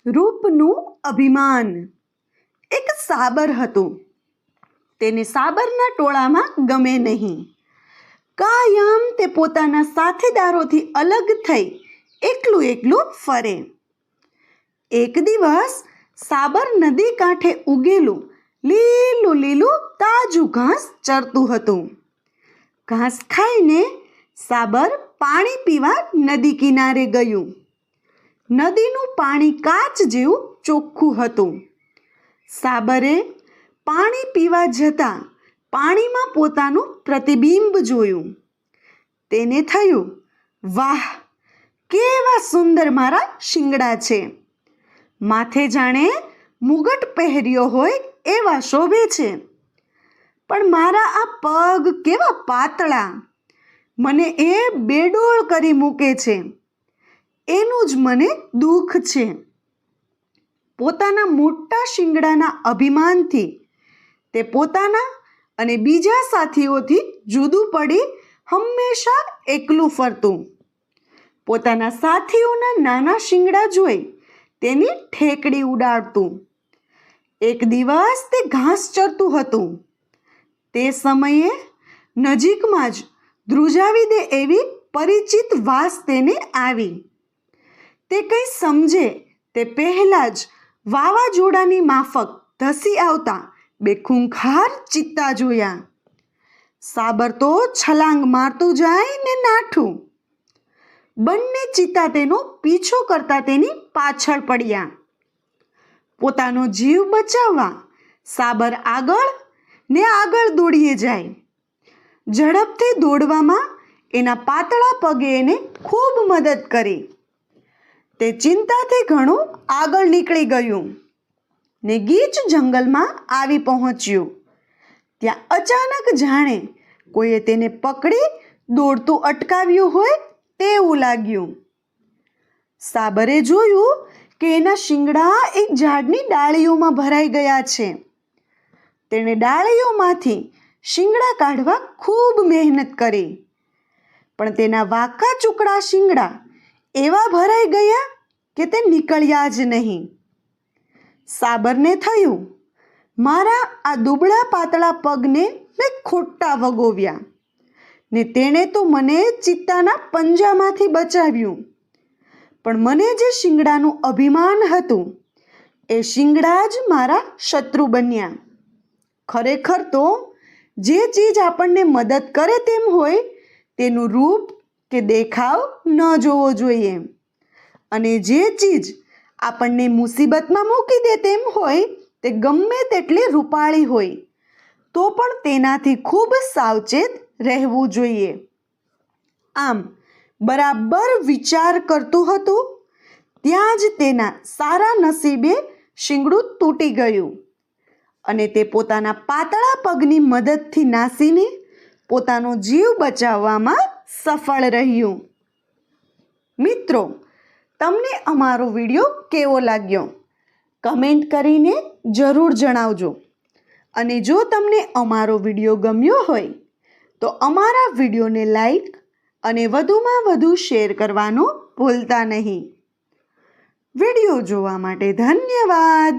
રૂપનું અભિમાન. એક સાબર હતું. તેને સાબરના ટોળામાં ગમે નહીં. કાયમ તે પોતાના સાથીદારોથી અલગ થઈ એકલું ફરે. એક દિવસ સાબર નદી કાંઠે ઉગેલું લીલું તાજું ઘાસ ચરતું હતું. ઘાસ ખાઈને સાબર પાણી પીવા નદી કિનારે ગયું. નદીનું પાણી કાચ જેવું ચોખ્ખું હતું. સાબરે પાણી પીવા જતાં પાણીમાં પોતાનું પ્રતિબિંબ જોયું. તેને થયું, વાહ, કેવા સુંદર મારા શિંગડા છે. માથે જાણે મુગટ પહેર્યો હોય એવા શોભે છે. પણ મારા આ પગ કેવા પાતળા, મને એ બેડોળ કરી મૂકે છે. એનું જ મને દુઃખ છે. પોતાના મોટા શિંગડાના અભિમાનથી તે પોતાના અને બીજા સાથીઓથી જુદું પડી હંમેશા એકલું ફરતું. પોતાના સાથીઓના નાના શિંગડા જોઈ તેની ઠેકડી ઉડાડતું. એક દિવસ તે ઘાસ ચરતું હતું. તે સમયે નજીકમાં જ ધ્રુજાવી દે એવી પરિચિત વાસ તેને આવી. તે કંઈ સમજે તે પહેલાં જ વાવાઝોડાની માફક ધસી આવતા બે ખૂંખાર ચિત્તા જોયા. સાબર તો છલાંગ મારતું જાય ને નાઠું. બંને ચિત્તા તેનો પીછો કરતા તેની પાછળ પડ્યા. પોતાનો જીવ બચાવવા સાબર આગળ દોડીએ જાય. ઝડપથી દોડવામાં એના પાતળા પગે એને ખૂબ મદદ કરી. તે ચિંતાથી ઘણું આગળ નીકળી ગયું ને ગીચ જંગલમાં આવી પહોંચ્યું. ત્યાં અચાનક જાણે કોઈએ તેને પકડી દોડતું અટકાવ્યું હોય તેવું લાગ્યું. સાબરે જોયું કે એના શિંગડા એક ઝાડની ડાળીઓમાં ભરાઈ ગયા છે. તેણે ડાળીઓમાંથી શિંગડા કાઢવા ખૂબ મહેનત કરી, પણ તેના વાંકા ચૂકડા શિંગડા એવા ભરાઈ ગયા કે તે નીકળ્યા જ નહીં. સાબરને થયું, મારા આ દુબળા પાતળા પગને મેં ખોટા વગોવ્યા ને તેણે તો મને ચિત્તાના પંજામાંથી બચાવ્યું. પણ મને જે શિંગડાનું અભિમાન હતું એ શિંગડા જ મારા શત્રુ બન્યા. ખરેખર તો જે ચીજ આપણને મદદ કરે તેમ હોય તેનું રૂપ કે દેખાવ ન જોવો જોઈએ. અને જે ચીજ આપણને મુસીબતમાં મૂકી દે તેમ હોય તે ગમે તેટલી રૂપાળી હોય તો પણ તેનાથી ખૂબ સાવચેત રહેવું જોઈએ. આમ બરાબર વિચાર કરતું હતું ત્યાં જ તેના સારા નસીબે શિંગડું તૂટી ગયું અને તે પોતાના પાતળા પગની મદદથી નાસીને પોતાનો જીવ બચાવવામાં સફળ રહ્યું. મિત્રો, તમને અમારો વિડીયો કેવો લાગ્યો? કમેન્ટ કરીને જરૂર જણાવજો. અને જો તમને અમારો વિડીયો ગમ્યો હોય તો અમારા વિડીયોને લાઈક અને વધુમાં વધુ શેર કરવાનું ભૂલતા નહીં. વિડીયો જોવા માટે ધન્યવાદ.